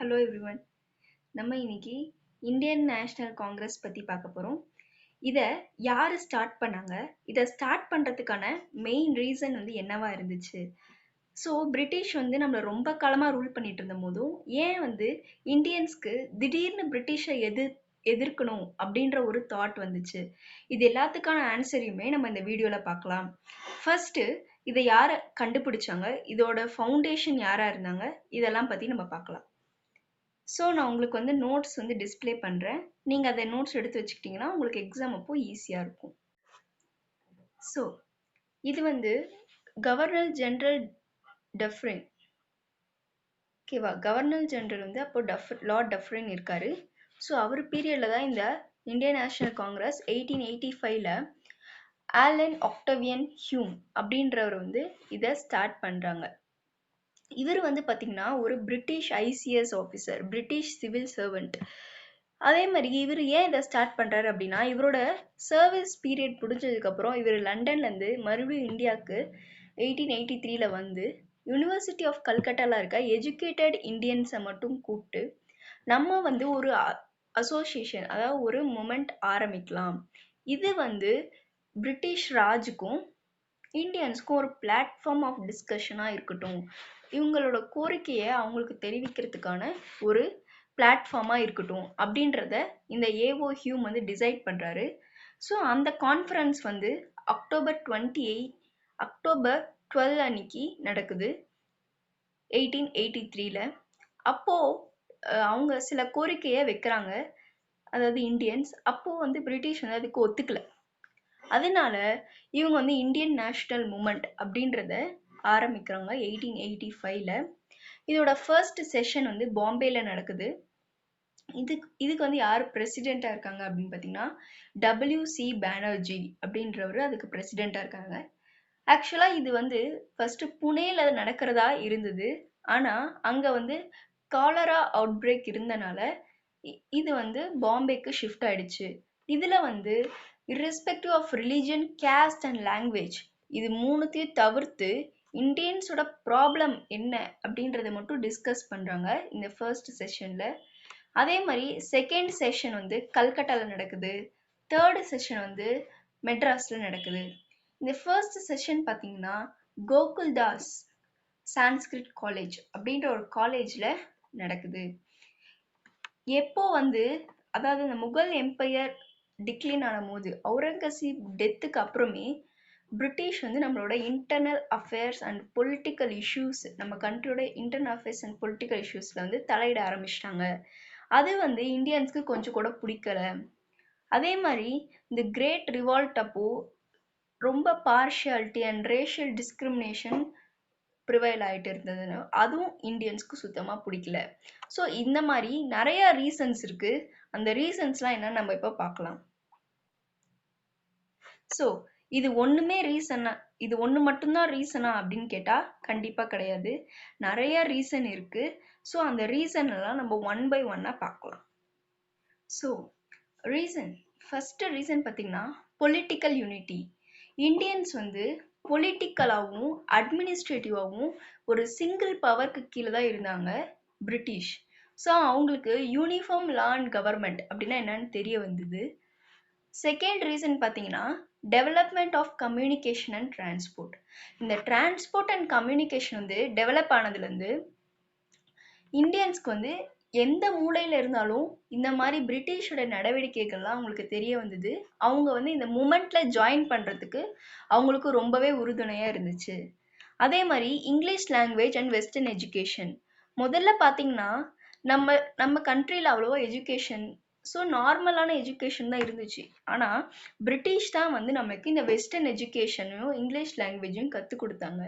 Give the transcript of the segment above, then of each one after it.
Hello everyone. நம்ம இன்னைக்கு Indian national Congress பத்தி பார்க்க போறோம். இதை யாரு ஸ்டார்ட் பண்ணாங்க? இதை ஸ்டார்ட் பண்றதுக்கான மெயின் ரீசன் என்னவா இருந்துச்சு? ஸோ பிரிட்டிஷ் நம்மளை ரொம்ப காலமா ரூல் பண்ணிட்டு இருந்த போதும் ஏன் இந்தியன்ஸ்க்கு திடீர்னு பிரிட்டிஷை எதிர்க்கணும் அப்படின்ற ஒரு தாட் வந்துச்சு. இது எல்லாத்துக்கான ஆன்சரையுமே நம்ம இந்த வீடியோல பார்க்கலாம். ஃபர்ஸ்ட் இதை யார கண்டுபிடிச்சாங்க, இதோட ஃபவுண்டேஷன் யாரா இருந்தாங்க, இதெல்லாம் பத்தி நம்ம பார்க்கலாம். ஸோ நான் உங்களுக்கு நோட்ஸ் டிஸ்பிளே பண்ணுறேன். நீங்கள் அதை நோட்ஸ் எடுத்து வச்சுக்கிட்டிங்கன்னா உங்களுக்கு எக்ஸாம் அப்போ ஈஸியாக இருக்கும். ஸோ இது கவர்னர் ஜெனரல் டஃப்ரின். ஓகேவா? கவர்னர் ஜெனரல் அப்போ லார்ட் டஃப்ரின் இருக்காரு. ஸோ அவர் பீரியடில் தான் இந்த இந்தியன் நேஷனல் காங்கிரஸ் 1885ல் ஆலன் ஆக்டவியன் ஹியூம் அப்படின்றவர் இதை ஸ்டார்ட் பண்ணுறாங்க. இவர் பார்த்தீங்கன்னா ஒரு British ICS officer, British civil servant. அதே மாதிரி இவர் ஏன் இதை ஸ்டார்ட் பண்ணுறாரு அப்படின்னா, இவரோட சர்வீஸ் பீரியட் முடிஞ்சதுக்கப்புறம் இவர் லண்டன்லேருந்து மறுபடியும் இந்தியாவுக்கு 1883ல் யூனிவர்சிட்டி ஆஃப் கல்கட்டாவில் இருக்க எஜுகேட்டட் இந்தியன்ஸை மட்டும் கூப்பிட்டு நம்ம ஒரு அசோசியேஷன், அதாவது ஒரு மூமெண்ட் ஆரம்பிக்கலாம். இது பிரிட்டிஷ் ராஜுக்கும் இந்தியன்ஸ்க்கும் ஒரு பிளாட்ஃபார்ம் ஆஃப் டிஸ்கஷனாக இருக்கட்டும், இவங்களோட கோரிக்கையை அவங்களுக்கு தெரிவிக்கிறதுக்கான ஒரு பிளாட்ஃபார்மாக இருக்கட்டும் அப்படின்றத இந்த ஏஓ ஹியூம் டிசைட் பண்ணுறாரு. ஸோ அந்த கான்ஃபரன்ஸ் அக்டோபர் 12 அன்னைக்கு நடக்குது 1883ல். அப்போது அவங்க சில கோரிக்கையை வைக்கிறாங்க, அதாவது இந்தியன்ஸ். அப்போது பிரிட்டிஷ் அதுக்கு ஒத்துக்கலை. அதனால இவங்க இந்தியன் நேஷனல் மூமெண்ட் அப்படின்றத ஆரம்பிக்கிறாங்க 1885ல். இதோட ஃபர்ஸ்ட் செஷன் பாம்பேல நடக்குது. இதுக்கு யார் பிரசிடெண்டா இருக்காங்க அப்படின்னு பார்த்தீங்கன்னா WC பானர்ஜி அப்படின்றவர் அதுக்கு பிரசிடெண்டா இருக்காங்க. ஆக்சுவலா இது ஃபர்ஸ்ட் புனேல நடக்கிறதா இருந்தது. ஆனா அங்க காலரா அவுட் பிரேக் இருந்தனால இது பாம்பேக்கு ஷிஃப்ட் ஆயிடுச்சு. இதுல irrespective of religion, caste and language, இது மூணுத்தையும் தவிர்த்து இந்தியன்ஸோட ப்ராப்ளம் என்ன அப்படின்றத மட்டும் டிஸ்கஸ் பண்றாங்க இந்த ஃபர்ஸ்ட் செஷன்ல. அதே மாதிரி செகண்ட் செஷன் கல்கட்டால நடக்குது. தேர்டு செஷன் மெட்ராஸ்ல நடக்குது. இந்த ஃபர்ஸ்ட் செஷன் பார்த்தீங்கன்னா கோகுல்தாஸ் சான்ஸ்கிரிட் காலேஜ் அப்படின்ற ஒரு காலேஜ்ல நடக்குது. எப்போ அதாவது இந்த முகல் எம்பையர் டிக்ளைன் ஆன போது, அவுரங்கசீப் டெத்துக்கு அப்புறமே பிரிட்டிஷ் நம்மளோட internal affairs and political issues, நம்ம கண்ட்ரியோட இன்டர்னல் அஃபேர்ஸ் அண்ட் பொலிட்டிக்கல் இஷ்யூஸ்ல தலையிட ஆரம்பிச்சிட்டாங்க. அது இந்தியன்ஸ்க்கு கொஞ்சம் கூட பிடிக்கல. அதே மாதிரி இந்த கிரேட் ரிவால்ட் அப்போ ரொம்ப partiality and racial discrimination prevail ஆகிட்டு இருந்ததுன்னு அதுவும் இந்தியன்ஸ்க்கு சுத்தமாக பிடிக்கல. ஸோ இந்த மாதிரி நிறைய ரீசன்ஸ் இருக்கு. அந்த ரீசன்ஸ்லாம் என்னன்னு நம்ம இப்போ பார்க்கலாம். ஸோ இது ஒண்ணுமே ரீசனா, இது ஒன்று மட்டும்தான் ரீசனா அப்படின்னு கேட்டால் கண்டிப்பாக கிடையாது. நிறைய ரீசன் இருக்கு. ஸோ அந்த ரீசன் எல்லாம் நம்ம ஒன் பை ஒன்னா பார்க்கலாம். ஸோ ரீசன், ஃபர்ஸ்ட் ரீசன் பார்த்தீங்கன்னா பொலிட்டிக்கல் யூனிட்டி. இந்தியன்ஸ் பொலிட்டிக்கலாகவும் அட்மினிஸ்ட்ரேட்டிவாகவும் ஒரு சிங்கிள் பவருக்கு கீழே தான் இருந்தாங்க பிரிட்டிஷ். ஸோ அவங்களுக்கு யூனிஃபார்ம் லா அண்ட் கவர்மெண்ட் அப்படின்னா என்னன்னு தெரிய வந்தது. செகண்ட் ரீசன் பார்த்தீங்கன்னா development of communication and transport. இந்த டிரான்ஸ்போர்ட் அண்ட் கம்யூனிகேஷன் டெவலப் ஆனதுலேருந்து இந்தியன்ஸ்க்கு எந்த மூலையில் இருந்தாலும் இந்த மாதிரி பிரிட்டிஷோட நடவடிக்கைகள்லாம் அவங்களுக்கு தெரிய வந்தது. அவங்க இந்த மூமெண்ட்ல ஜாயின் பண்ணுறதுக்கு அவங்களுக்கு ரொம்பவே உறுதுணையாக இருந்துச்சு. அதே மாதிரி English language and western education. முதல்ல பார்த்தீங்கன்னா நம்ம கண்ட்ரியில் அவ்வளோவா எஜுகேஷன், ஸோ நார்மலான எஜுகேஷன் தான் இருந்துச்சு. ஆனால் பிரிட்டிஷ் தான் நமக்கு இந்த வெஸ்டர்ன் எஜுகேஷனையும் இங்கிலீஷ் லாங்குவேஜையும் கற்றுக் கொடுத்தாங்க.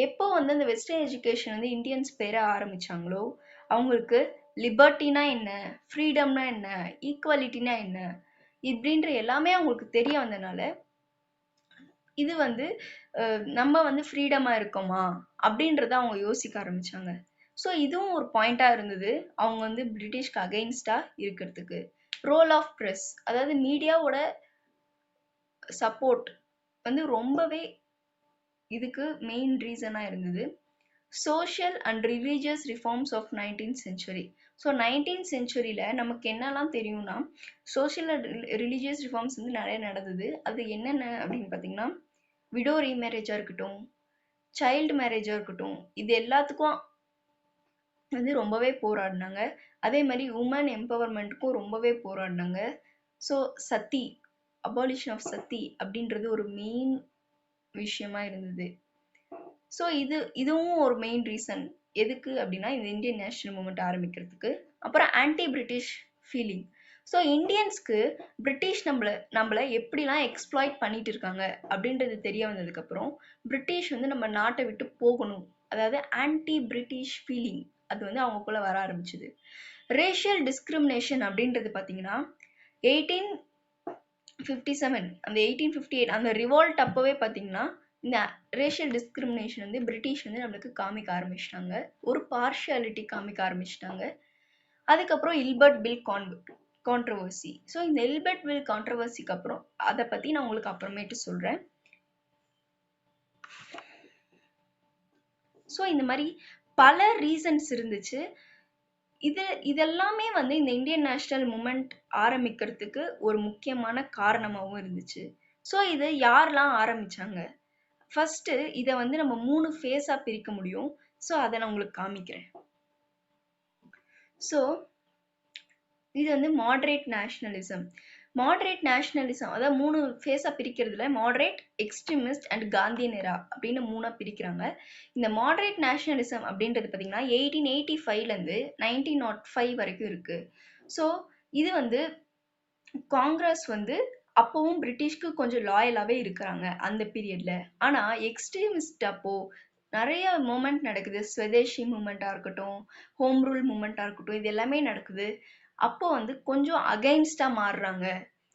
எப்போ அந்த வெஸ்டர்ன் எஜுகேஷன் இந்தியன்ஸ் பெற ஆரம்பிச்சாங்களோ அவங்களுக்கு லிபர்ட்டினா என்ன, ஃப்ரீடம்னா என்ன, ஈக்குவாலிட்டினா என்ன இப்படின்ற எல்லாமே அவங்களுக்கு தெரிய வந்தனால இது நம்ம ஃப்ரீடமா இருக்கோமா அப்படின்றத அவங்க யோசிக்க ஆரம்பிச்சாங்க. ஸோ இதுவும் ஒரு பாயிண்டா இருந்தது அவங்க பிரிட்டிஷ்க்கு அகைன்ஸ்டா இருக்கிறதுக்கு. ரோல் ஆஃப் ப்ரெஸ், அதாவது மீடியாவோட சப்போர்ட் ரொம்பவே இதுக்கு மெயின் ரீசனா இருந்தது. Social and religious reforms of 19th century. So 19th செஞ்சுரியில் நமக்கு என்னெல்லாம் தெரியும்னா சோஷியல் அண்ட் ரிலீஜியஸ் ரிஃபார்ம்ஸ் வந்து நிறைய நடந்தது. அது என்னென்ன அப்படின்னு பார்த்தீங்கன்னா, விடோ ரீமேரேஜாக இருக்கட்டும், சைல்டு மேரேஜாக இருக்கட்டும், இது எல்லாத்துக்கும் வந்து ரொம்பவே போராடினாங்க. அதே மாதிரி உமன் எம்பவர்மெண்ட்டுக்கும் ரொம்பவே போராடினாங்க. ஸோ சத்தி, அபாலிஷன் ஆஃப் சத்தி அப்படின்றது ஒரு மெயின் விஷயமா இருந்தது. ஸோ இதுவும் ஒரு மெயின் ரீசன் எதுக்கு அப்படின்னா இந்த இந்தியன் நேஷனல் மூமெண்ட் ஆரம்பிக்கிறதுக்கு. அப்புறம் ஆன்டி பிரிட்டிஷ் ஃபீலிங். ஸோ இந்தியன்ஸ்க்கு பிரிட்டிஷ் நம்மளை எப்படிலாம் எக்ஸ்ப்ளாய்ட் பண்ணிட்டு இருக்காங்க அப்படின்றது தெரிய வந்ததுக்கப்புறம் பிரிட்டிஷ் வந்து நம்ம நாட்டை விட்டு போகணும், அதாவது ஆன்டி பிரிட்டிஷ் ஃபீலிங் அது வந்து அவங்களுக்குள்ள வர ஆரம்பிச்சுது. ரேஷியல் டிஸ்கிரிமினேஷன் அப்படின்றது பார்த்தீங்கன்னா 1857 அந்த 1858 அந்த ரிவால்ட் அப்போவே பார்த்தீங்கன்னா இந்த ரேஷியல் டிஸ்கிரிமினேஷன் வந்து பிரிட்டிஷ் வந்து நம்மளுக்கு காமிக்க ஆரம்பிச்சிட்டாங்க, ஒரு பார்ஷியாலிட்டி காமிக்க ஆரம்பிச்சிட்டாங்க. அதுக்கப்புறம் இல்பர்ட் பில் கான்ட்ரவர்சி. ஸோ இந்த இல்பர்ட் பில் கான்ட்ரவர்சிக்கு அப்புறம் அதை பற்றி நான் உங்களுக்கு அப்புறமேட்டு சொல்கிறேன். ஸோ இந்த மாதிரி பல ரீசன்ஸ் இருந்துச்சு. இதெல்லாமே வந்து இந்த இந்தியன் நேஷனல் மூமெண்ட் ஆரம்பிக்கிறதுக்கு ஒரு முக்கியமான காரணமாகவும் இருந்துச்சு. ஸோ இதை யாரெல்லாம் ஆரம்பிச்சாங்க? ஃபர்ஸ்ட் இதை வந்து நம்ம 3 ஃபேஸா பிரிக்க முடியும். ஸோ அதை நான் உங்களுக்கு காமிக்கிறேன். ஸோ இது வந்து மாடரேட் நேஷனலிசம். மாடரேட் நேஷனலிசம் அதாவது 3 ஃபேஸா பிரிக்கிறதுல மாடரேட், எக்ஸ்ட்ரீமிஸ்ட் அண்ட் காந்தியன் எரா அப்படின்னு 3ஆ பிரிக்கிறாங்க. இந்த மாடரேட் நேஷனலிசம் அப்படின்றது பார்த்தீங்கன்னா 1885லேருந்து 1905 வரைக்கும் இருக்கு. ஸோ இது வந்து காங்கிரஸ் வந்து அப்பவும் பிரிட்டிஷ்க்கு கொஞ்சம் லாயலாவே இருக்கிறாங்க அந்த பீரியட்ல. ஆனா எக்ஸ்ட்ரீமிஸ்ட் அப்போ நிறைய மூமெண்ட் நடக்குது. ஸ்வதேஷி மூமெண்டா இருக்கட்டும், ஹோம் ரூல் மூமெண்டா இருக்கட்டும், இது எல்லாமே நடக்குது. அப்போ வந்து கொஞ்சம் அகைன்ஸ்டா மாறுறாங்க.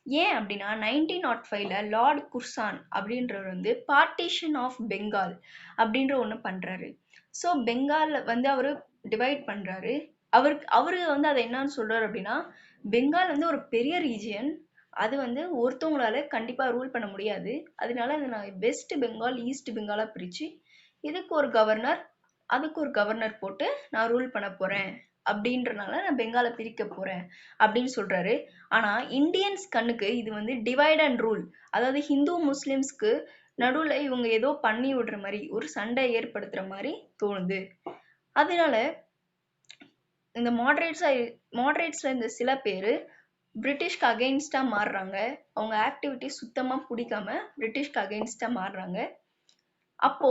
ஏன் அப்படின்னா 1905ல லார்ட் குர்சான் அப்படின்றவர் வந்து பார்ட்டிஷன் ஆஃப் பெங்கால் அப்படின்ற ஒண்ணு பண்றாரு. ஸோ பெங்கால் வந்து அவரு டிவைட் பண்றாரு. அவரு வந்து அதை என்னன்னு சொல்றாரு அப்படின்னா, பெங்கால் வந்து ஒரு பெரிய ரீஜியன், அது வந்து ஒருத்தவங்களால கண்டிப்பா ரூல் பண்ண முடியாது, அதனால அதை நான் வெஸ்ட் பெங்கால், ஈஸ்ட் பெங்காலா பிரிச்சு இதுக்கு ஒரு கவர்னர், அதுக்கு ஒரு கவர்னர் போட்டு நான் ரூல் பண்ண போறேன், அப்படின்றனால நான் பெங்காலை பிரிக்க போறேன் அப்படின்னு சொல்றாரு. ஆனா இந்தியன்ஸ் கண்ணுக்கு இது வந்து டிவைட் அண்ட் ரூல், அதாவது ஹிந்து முஸ்லிம்ஸ்க்கு நடுவுல இவங்க ஏதோ பண்ணி விடுற மாதிரி, ஒரு சண்டை ஏற்படுத்துற மாதிரி தோணுது. அதனால இந்த மாடரேட்ஸ்ல இருந்த சில பேர் பிரிட்டிஷ்க்கு அகெயின்ஸ்டா மாறுறாங்க. அவங்க ஆக்டிவிட்டி சுத்தமா பிடிக்காம பிரிட்டிஷ்க்கு அகெயின்ஸ்டா மாறுறாங்க. அப்போ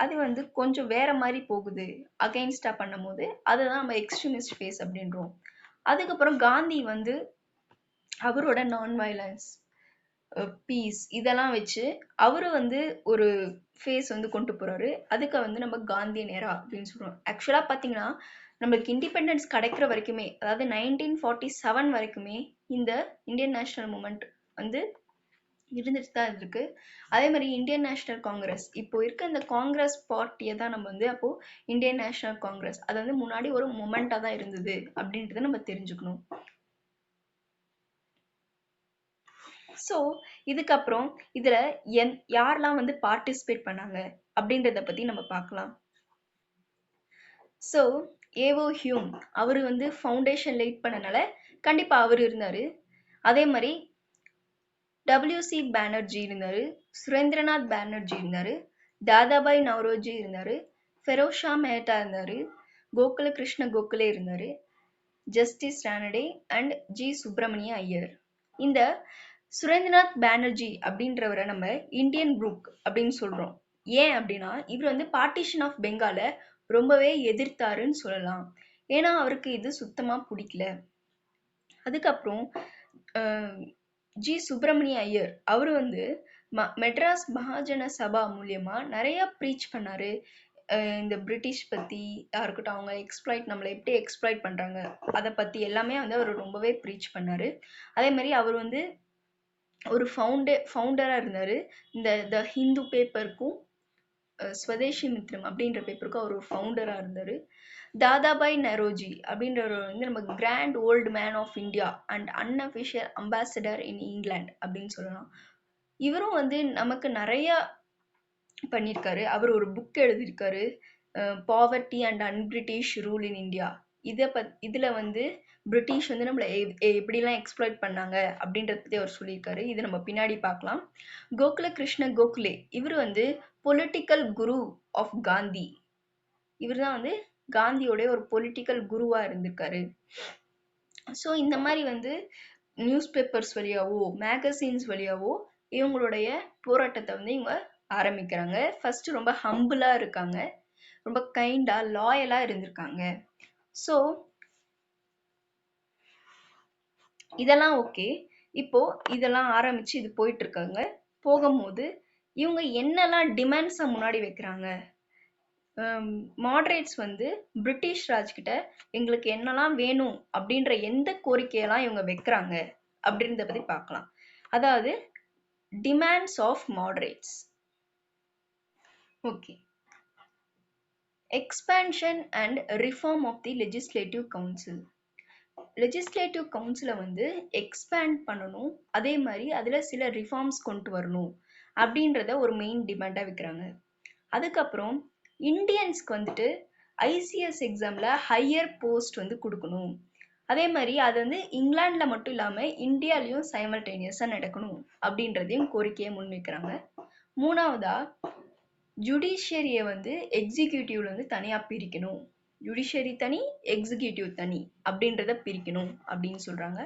அது வந்து கொஞ்சம் வேற மாதிரி போகுது அகெயின்ஸ்டா பண்ணும் போது, அதுதான் நம்ம எக்ஸ்ட்ரீமிஸ்ட் ஃபேஸ் அப்படின்றோம். அதுக்கப்புறம் காந்தி வந்து அவரோட நான் வயலன்ஸ், பீஸ் இதெல்லாம் வச்சு அவரு வந்து ஒரு ஃபேஸ் வந்து கொண்டு போறாரு. அதுக்கு வந்து நம்ம காந்தியன் எரா அப்படின்னு சொல்றோம். ஆக்சுவலா பாத்தீங்கன்னா நம்மளுக்கு இண்டிபெண்டன்ஸ் கிடைக்கிற வரைக்குமே, அதாவது 1947 வரைக்குமே இந்த இந்தியன் நேஷனல் மூமெண்ட் வந்து இருந்துட்டு தான் இருக்கு. அதே மாதிரி இந்தியன் நேஷனல் காங்கிரஸ், இப்போ இருக்க இந்த காங்கிரஸ் பார்ட்டியை தான் நம்ம வந்து அப்போ இந்தியன் நேஷனல் காங்கிரஸ், அது வந்து முன்னாடி ஒரு மூமெண்டா தான் இருந்தது அப்படின்றத நம்ம தெரிஞ்சுக்கணும். ஸோ இதுக்கப்புறம் இதுல யாரெல்லாம் வந்து பார்ட்டிசிபேட் பண்ணாங்க அப்படின்றத பத்தி நம்ம பார்க்கலாம். ஸோ ஏவோ ஹியூம் அவரு வந்து ஃபவுண்டேஷன் லைட் பண்ணனால கண்டிப்பா அவர் இருந்தாரு. அதே மாதிரி WC பானர்ஜி இருந்தாரு, சுரேந்திரநாத் பானர்ஜி இருந்தாரு, தாதாபாய் நவ்ரோஜி இருந்தாரு, ஃபெரோஷா மேத்தா இருந்தாரு, கோகுல கிருஷ்ண கோகலே இருந்தாரு, ஜஸ்டிஸ் ரானடே அண்ட் ஜி சுப்பிரமணிய ஐயர். இந்த சுரேந்திரநாத் பானர்ஜி அப்படின்றவரை நம்ம இந்தியன் புரூக் அப்படின்னு சொல்றோம். ஏன் அப்படின்னா இவர் வந்து பார்ட்டிஷன் ஆஃப் பெங்காலை ரொம்பவே எதிர்த்தாருன்னு சொல்லலாம். ஏன்னா அவருக்கு இது சுத்தமா பிடிக்கல. அதுக்கப்புறம் ஜி சுப்பிரமணிய ஐயர் அவர் வந்து மெட்ராஸ் மகாஜன சபா மூலியமா நிறைய ப்ரீச் பண்ணாரு. இந்த பிரிட்டிஷ் பத்தி இருக்கட்டும், அவங்க நம்மளை எப்படி எக்ஸ்ப்ளாய்ட் பண்றாங்க அதை பத்தி எல்லாமே வந்து அவர் ரொம்பவே ப்ரீச் பண்ணாரு. அதே மாதிரி அவர் வந்து ஒரு ஃபவுண்டரா இருந்தாரு. இந்த த ஹிந்து பேப்பருக்கும் ஸ்வதேஷி மித்ரம் அப்படின்ற பேப்பருக்கும் அவர் ஒரு ஃபவுண்டரா இருந்தாரு. தாதாபாய் நரோஜி அப்படின்றவர் வந்து நம்ம grand old man of India and unofficial ambassador in England அப்படின்னு சொல்லலாம். இவரும் வந்து நமக்கு நிறைய பண்ணியிருக்காரு. அவர் ஒரு புக் எழுதியிருக்காரு, poverty and unBritish rule in India. இதுல வந்து பிரிட்டிஷ் வந்து நம்மள எப்படிலாம் எக்ஸ்ப்ளாய்ட் பண்ணாங்க அப்படின்றத பத்தி அவர் சொல்லியிருக்காரு. இது நம்ம பின்னாடி பார்க்கலாம். கோகுல கிருஷ்ண கோகலே இவர் வந்து பொலிட்டிக்கல் குரு ஆஃப் காந்தி. இவர் தான் வந்து காந்தியோட ஒரு பொலிட்டிக்கல் குருவா இருந்திருக்காரு. ஸோ இந்த மாதிரி வந்து நியூஸ் பேப்பர்ஸ் வழியாவோ மேகசின்ஸ் வழியாவோ இவங்களுடைய போராட்டத்தை வந்து இவங்க ஆரம்பிக்கிறாங்க. ஃபர்ஸ்ட் ரொம்ப ஹம்பிளா இருக்காங்க, ரொம்ப கைண்டா லாயலா இருந்திருக்காங்க. ஸோ இதெல்லாம் ஓகே. இப்போ இதெல்லாம் ஆரம்பிச்சு இது போயிட்டு இருக்காங்க. போகும்போது இவங்க என்னெல்லாம் டிமாண்ட்ஸை முன்னாடி வைக்கிறாங்க, மாடரேட்ஸ் வந்து பிரிட்டிஷ் ராஜ் கிட்ட எங்களுக்கு என்னெல்லாம் வேணும் அப்படின்ற எந்த கோரிக்கையெல்லாம் இவங்க வைக்கிறாங்க அப்படின்றத பத்தி பார்க்கலாம். அதாவது demands of moderates. Okay. Expansion and reform of the legislative council. Legislative கவுன்சிலை வந்து எக்ஸ்பேண்ட் பண்ணணும், அதே மாதிரி அதில் சில ரிஃபார்ம்ஸ் கொண்டு வரணும் அப்படின்றத ஒரு மெயின் டிமாண்டாக வைக்கிறாங்க. அதுக்கப்புறம் இந்தியன்ஸ்க்கு வந்துட்டு ஐசிஎஸ் எக்ஸாமில் ஹையர் போஸ்ட் வந்து கொடுக்கணும். அதே மாதிரி அது வந்து இங்கிலாண்டில் மட்டும் இல்லாமல் இந்தியாலையும் சைமல்டேனியஸாக நடக்கணும் அப்படின்றதையும் கோரிக்கையை முன்வைக்கிறாங்க. மூணாவதா ஜுடிஷியரியை வந்து எக்ஸிக்யூட்டிவ்ல வந்து தனியாக பிரிக்கணும். ஜுடிஷியரி தனி, எக்ஸிக்யூட்டிவ் தனி அப்படின்றத பிரிக்கணும் அப்படின்னு சொல்றாங்க.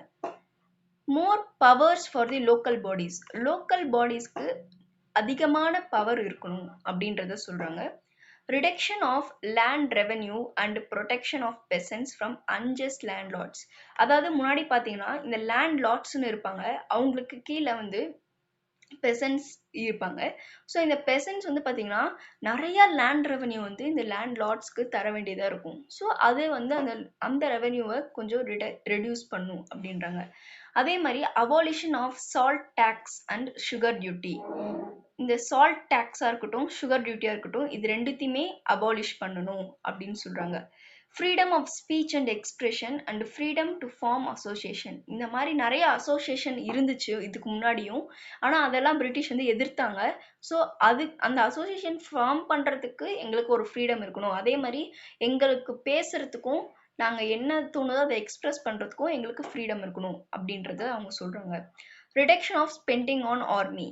More powers for the local bodies. Local பாடிஸ்க்கு அதிகமான பவர் இருக்கணும் அப்படின்றத சொல்றாங்க. Reduction of land revenue and protection of peasants from unjust landlords. அதாவது முன்னாடி பார்த்தீங்கன்னா இந்த லேண்ட் லார்ட்ஸ்னு இருப்பாங்க, அவங்களுக்கு கீழே வந்து பெசன்ட்ஸ் இருப்பாங்க. ஸோ இந்த பெசன்ட்ஸ் வந்து பார்த்தீங்கன்னா நிறைய லேண்ட் ரெவென்யூ வந்து இந்த லேண்ட் லார்ட்ஸ்க்கு தர வேண்டியதாக இருக்கும். ஸோ அது வந்து அந்த ரெவென்யூவை கொஞ்சம் ரெடியூஸ் பண்ணும் அப்படின்றாங்க. அதே மாதிரி abolition of salt tax and sugar duty. இந்த சால்ட் டேக்ஸாக இருக்கட்டும், சுகர் டியூட்டியாக இருக்கட்டும், இது ரெண்டுத்தையுமே அபாலிஷ் பண்ணணும் அப்படின்னு சொல்கிறாங்க. Freedom of speech and expression and freedom to form association. இந்த மாதிரி நிறைய அசோசியேஷன் இருந்துச்சு இதுக்கு முன்னாடியும், ஆனால் அதெல்லாம் பிரிட்டிஷ் வந்து எதிர்த்தாங்க. ஸோ அந்த அசோசியேஷன் ஃபார்ம் பண்ணுறதுக்கு எங்களுக்கு ஒரு ஃப்ரீடம் இருக்கணும், அதே மாதிரி எங்களுக்கு பேசுறதுக்கும் நாங்கள் என்ன தோணுதோ அதை எக்ஸ்பிரஸ் பண்ணுறதுக்கும் எங்களுக்கு ஃப்ரீடம் இருக்கணும் அப்படின்றத அவங்க சொல்கிறாங்க. Reduction of spending on army.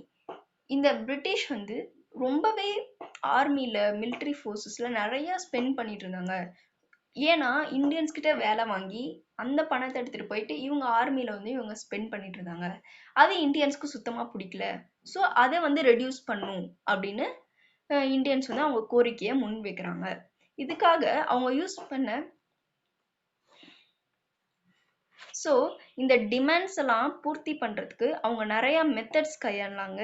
இந்த பிரிட்டிஷ் வந்து ரொம்பவே ஆர்மியில் மிலிட்ரி ஃபோர்ஸஸில் நிறையா ஸ்பெண்ட் பண்ணிட்டு இருந்தாங்க. ஏன்னா இந்தியன்ஸ் கிட்ட வேலை வாங்கி அந்த பணத்தை எடுத்துட்டு போயிட்டு இவங்க ஆர்மியில வந்து இவங்க ஸ்பெண்ட் பண்ணிட்டு இருந்தாங்க. அது இந்தியன்ஸ்க்கு சுத்தமா பிடிக்கல. ஸோ அதை வந்து ரெடியூஸ் பண்ணும் அப்படின்னு இந்தியன்ஸ் வந்து அவங்க கோரிக்கையை முன் வைக்கிறாங்க. இதுக்காக அவங்க யூஸ் பண்ண ஸோ இந்த டிமாண்ட்ஸ் எல்லாம் பூர்த்தி பண்றதுக்கு அவங்க நிறைய மெத்தட்ஸ் கையாளாங்க.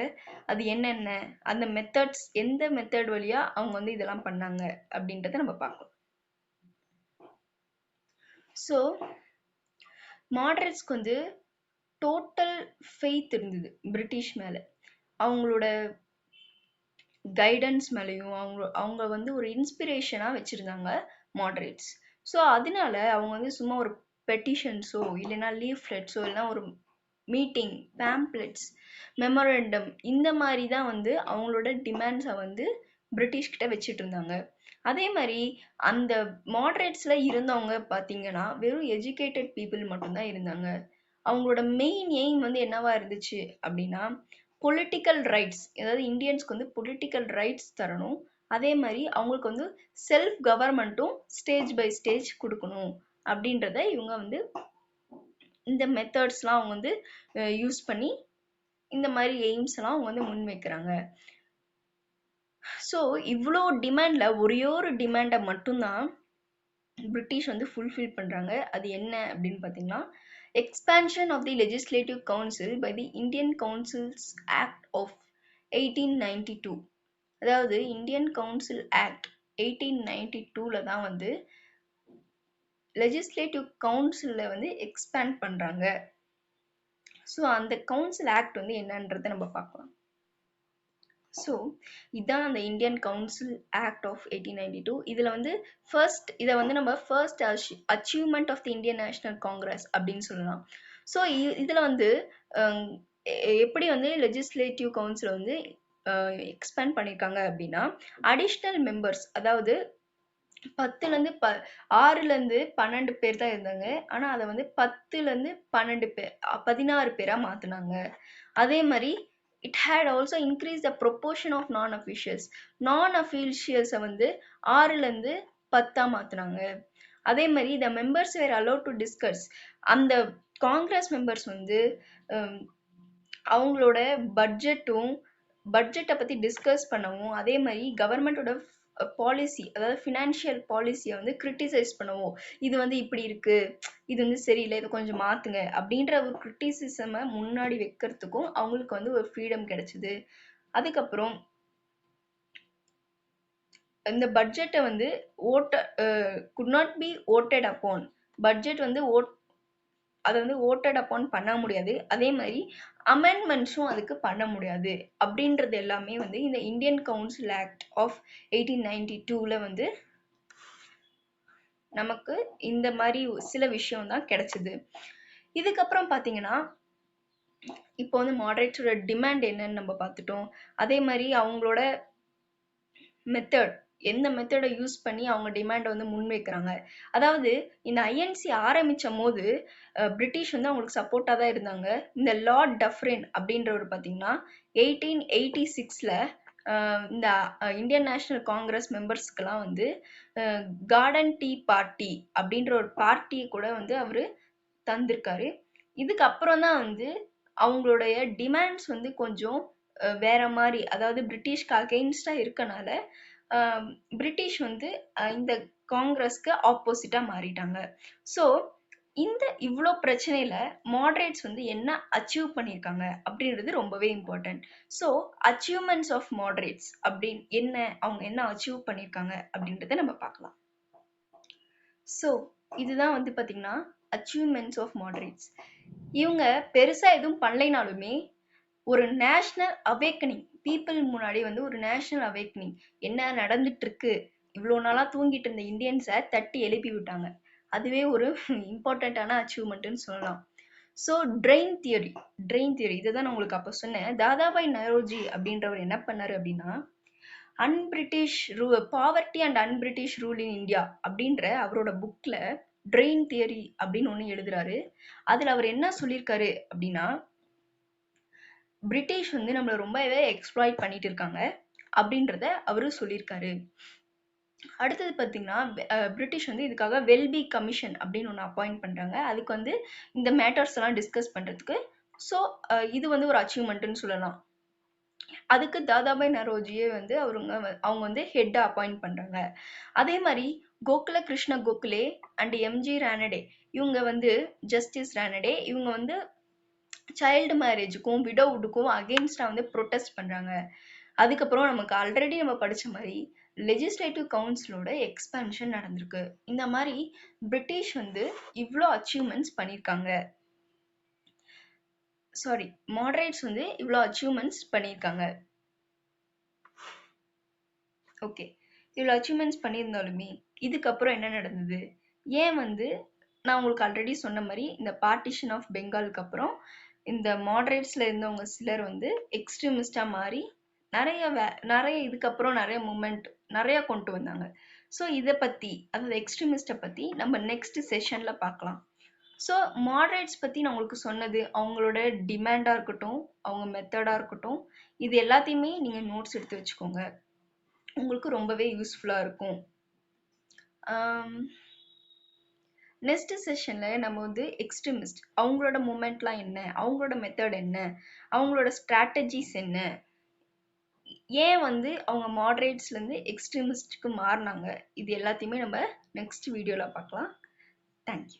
அது என்னென்ன, அந்த மெத்தட்ஸ் எந்த மெத்தட் வழியா அவங்க வந்து இதெல்லாம் பண்ணாங்க அப்படின்றத நம்ம பார்க்கலாம். ஸோ மாடரேட்ஸ்க்கு வந்து டோட்டல் ஃபெய்த் இருந்தது பிரிட்டிஷ் மேலே. அவங்களோட கைடன்ஸ் மேலேயும் அவங்க வந்து ஒரு இன்ஸ்பிரேஷனாக வச்சுருந்தாங்க மாடரேட்ஸ். ஸோ அதனால அவங்க வந்து சும்மா ஒரு பெட்டிஷன்ஸோ இல்லைன்னா லீஃப்லெட்ஸோ இல்லைன்னா ஒரு மீட்டிங், பேம்ப்ளெட்ஸ், மெமரண்டம் இந்த மாதிரி தான் வந்து அவங்களோட டிமாண்ட்ஸை வந்து பிரிட்டிஷ் கிட்ட வச்சுட்டு இருந்தாங்க. அதே மாதிரி அந்த மாடரேட்ஸ்ல இருந்தவங்க பார்த்தீங்கன்னா வெறும் எஜுகேட்டட் பீப்புள் மட்டும்தான் இருந்தாங்க. அவங்களோட மெயின் எய்ம் வந்து என்னவா இருந்துச்சு அப்படின்னா பொலிட்டிக்கல் ரைட்ஸ், அதாவது இந்தியன்ஸ்க்கு வந்து பொலிட்டிக்கல் ரைட்ஸ் தரணும், அதே மாதிரி அவங்களுக்கு வந்து செல்ஃப் கவர்மெண்ட்டும் ஸ்டேஜ் பை ஸ்டேஜ் கொடுக்கணும் அப்படின்றத இவங்க வந்து இந்த மெத்தட்ஸ்லாம் அவங்க வந்து யூஸ் பண்ணி இந்த மாதிரி எய்ம்ஸ் எல்லாம் அவங்க வந்து முன் வைக்கிறாங்க. ஸோ இவ்வளோ டிமாண்ட்ல ஒரே ஒரு டிமாண்டை மட்டும்தான் பிரிட்டிஷ் வந்து ஃபுல்ஃபில் பண்றாங்க. அது என்ன அப்படின்னு பார்த்தீங்கன்னா expansion of the legislative council by the Indian councils act of 1892. அதாவது இந்தியன் கவுன்சில் ஆக்ட் 1892ல தான் வந்து லெஜிஸ்லேட்டிவ் கவுன்சில்ல வந்து எக்ஸ்பேண்ட் பண்றாங்க. ஸோ அந்த கவுன்சில் ஆக்ட் வந்து என்னன்றதை நம்ம பார்க்கலாம். ஸோ இதுதான் அந்த இந்தியன் கவுன்சில் ஆக்ட் ஆஃப் 1892. இதில் வந்து இதை வந்து நம்ம first achievement of the Indian national Congress அப்படின்னு சொல்லலாம். ஸோ இதில் வந்து எப்படி வந்து லெஜிஸ்லேட்டிவ் கவுன்சில் வந்து எக்ஸ்பேண்ட் பண்ணியிருக்காங்க அப்படின்னா அடிஷ்னல் மெம்பர்ஸ், அதாவது 10ல இருந்து 6ல இருந்து 12 பேர் தான் இருந்தாங்க. ஆனா அத வந்து 10ல இருந்து 12 பேர் 16 பேரா மாத்துனாங்க. அதே மாதிரி it had also increased the proportion of non-officials. non-officials வந்து 6ல இருந்து 10ஆ மாத்துனாங்க. அதே மாதிரி the members were allowed to discuss. அந்த காங்கிரஸ் மெம்பர்ஸ் வந்து அவங்களோட பட்ஜெட்டை பத்தி டிஸ்கஸ் பண்ணவும், அதே மாதிரி கவர்மெண்டோட பாலிசி, அதாவது ஃபினான்ஷியல் பாலிசியை வந்து கிரிட்டிசைஸ் பண்ணவும், இது வந்து இப்படி இருக்கு, இது வந்து சரியில்லை, இதை கொஞ்சம் மாத்துங்க அப்படின்ற ஒரு கிரிட்டிசிசமை முன்னாடி வைக்கிறதுக்கும் அவங்களுக்கு வந்து ஒரு ஃப்ரீடம் கிடைச்சது. அதுக்கப்புறம் இந்த பட்ஜெட்டை வந்து could not be voted upon. Budget வந்து அதை வந்து ஓட்டட் அப்பான் பண்ண முடியாது. அதே மாதிரி அமெண்ட்மெண்ட்ஸும் அதுக்கு பண்ண முடியாது. அப்படின்றது எல்லாமே வந்து இந்த இந்தியன் கவுன்சில் ஆக்ட் ஆஃப் 1892ல வந்து நமக்கு இந்த மாதிரி சில விஷயம் தான் கிடைச்சது. இதுக்கப்புறம் பாத்தீங்கன்னா இப்போ வந்து மாடரேட்ஸோட டிமாண்ட் என்னன்னு நம்ம பார்த்துட்டோம். அதே மாதிரி அவங்களோட மெத்தட், எந்த மெத்தடை யூஸ் பண்ணி அவங்க டிமாண்டை வந்து முன்வைக்கிறாங்க. அதாவது இந்த ஐஎன்சி ஆரம்பிச்ச போது பிரிட்டிஷ் வந்து அவங்களுக்கு சப்போர்ட்டா தான் இருந்தாங்க. இந்த லார்ட் டஃப்ரின் அப்படின்றவர் பார்த்தீங்கன்னா 1886ல இந்த இந்தியன் நேஷனல் காங்கிரஸ் மெம்பர்ஸ்க்கெல்லாம் வந்து கார்டன் டீ பார்ட்டி அப்படின்ற ஒரு பார்ட்டியை கூட வந்து அவரு தந்திருக்காரு. இதுக்கப்புறம் தான் வந்து அவங்களுடைய டிமாண்ட்ஸ் வந்து கொஞ்சம் வேற மாதிரி, அதாவது பிரிட்டிஷ்க்கு அகெயின்ஸ்டா இருக்கனால பிரிட்டிஷ் வந்து இந்த காங்கிரஸ்க்கு ஆப்போசிட்டா மாறிட்டாங்க. ஸோ இந்த இவ்வளோ பிரச்சனையில மாடரேட்ஸ் வந்து என்ன அச்சீவ் பண்ணியிருக்காங்க அப்படின்றது ரொம்பவே important. So achievements of moderates அப்படின்னு என்ன, அவங்க என்ன அச்சீவ் பண்ணியிருக்காங்க அப்படின்றத நம்ம பார்க்கலாம். ஸோ இதுதான் வந்து பார்த்தீங்கன்னா அச்சீவ்மெண்ட்ஸ் ஆஃப் மாடரேட்ஸ். இவங்க பெருசா எதுவும் பண்ணலைனாலுமே ஒரு நேஷனல் அவேக்கனிங், பீப்புள் முன்னாடி வந்து ஒரு நேஷனல் அவேக்கனிங் என்ன நடந்துட்டு இருக்கு, இவ்வளோ நாளா தூங்கிட்டு இருந்த இந்தியன்ஸை தட்டி எழுப்பி விட்டாங்க. அதுவே ஒரு இம்பார்ட்டண்ட்டான அச்சீவ்மெண்ட்னு சொல்லலாம். ஸோ ட்ரெயின் தியரி இதை தான் நான் உங்களுக்கு அப்போ சொன்னேன். தாதாபாய் நரோஜி அப்படின்றவர் என்ன பண்ணாரு அப்படின்னா, poverty and unBritish rule in India அப்படின்ற அவரோட புக்ல ட்ரெயின் தியரி அப்படின்னு ஒன்று எழுதுறாரு. அதுல அவர் என்ன சொல்லியிருக்காரு அப்படின்னா, பிரிட்டிஷ் வந்து நம்மளை ரொம்பவே எக்ஸ்ப்ளாய்ட் பண்ணிட்டு இருக்காங்க அப்படின்றத அவரு சொல்லியிருக்காரு. அடுத்தது பார்த்தீங்கன்னா பிரிட்டிஷ் வந்து இதுக்காக வெல்பி கமிஷன் அப்படின்னு ஒன்று அப்பாயிண்ட் பண்றாங்க. அதுக்கு வந்து இந்த மேட்டர்ஸ் எல்லாம் டிஸ்கஸ் பண்றதுக்கு. ஸோ இது வந்து ஒரு அச்சீவ்மெண்ட்னு சொல்லலாம். அதுக்கு தாதாபாய் நரோஜியே வந்து அவங்க வந்து ஹெட்டா அப்பாயிண்ட் பண்றாங்க. அதே மாதிரி கோகுல கிருஷ்ண கோகலே அண்ட் எம்ஜி ரானடே, இவங்க வந்து ஜஸ்டிஸ் ரானடே, இவங்க வந்து சைல்டு மேரேஜுக்கும் விடோவுட்டுக்கும் அகெயின்ஸ்டா வந்து ப்ரொடெஸ்ட் பண்றாங்க. அதுக்கப்புறம் நமக்கு ஆல்ரெடி நம்ம படிச்ச மாதிரி லெஜிஸ்லேட்டிவ் கவுன்சிலோட எக்ஸ்பென்ஷன் நடந்திருக்கு. இந்த மாதிரி பிரிட்டிஷ் வந்து இவ்வளோ அச்சீவ்மெண்ட்ஸ் பண்ணியிருக்காங்க. சாரி, மாடரேட்ஸ் வந்து இவ்வளோ அச்சீவ்மெண்ட்ஸ் பண்ணியிருக்காங்க. ஓகே, இவ்வளோ அச்சீவ்மெண்ட்ஸ் பண்ணியிருந்தாலுமே இதுக்கப்புறம் என்ன நடந்தது, ஏன் வந்து நான் உங்களுக்கு ஆல்ரெடி சொன்ன மாதிரி இந்த பார்ட்டிஷன் ஆஃப் பெங்காலுக்கு அப்புறம் இந்த மாடரேட்ஸ்ல இருந்தவங்க சிலர் வந்து எக்ஸ்ட்ரீமிஸ்டா மாறி நிறைய இதுக்கப்புறம் நிறைய மூமெண்ட் நிறைய கொண்டு வந்தாங்க. ஸோ இதை பத்தி, அதாவது எக்ஸ்ட்ரீமிஸ்ட பத்தி நம்ம நெக்ஸ்ட் செஷன்ல பார்க்கலாம். ஸோ மாடரேட்ஸ் பத்தி நான் உங்களுக்கு சொன்னது, அவங்களோட டிமாண்டா இருக்கட்டும், அவங்க மெத்தடா இருக்கட்டும், இது எல்லாத்தையுமே நீங்க நோட்ஸ் எடுத்து வச்சுக்கோங்க, உங்களுக்கு ரொம்பவே யூஸ்ஃபுல்லா இருக்கும். நெக்ஸ்ட் செஷன்ல நம்ம வந்து எக்ஸ்ட்ரீமிஸ்ட், அவங்களோட மூமெண்ட்லாம் என்ன, அவங்களோட மெத்தட் என்ன, அவங்களோட ஸ்ட்ராட்டஜிஸ் என்ன, ஏன் வந்து அவங்க மாடரேட்ஸ்ல இருந்து எக்ஸ்ட்ரீமிஸ்டுக்கு மாறினாங்க, இது எல்லாத்தையுமே நம்ம நெக்ஸ்ட் வீடியோல பார்க்கலாம். தேங்க்யூ.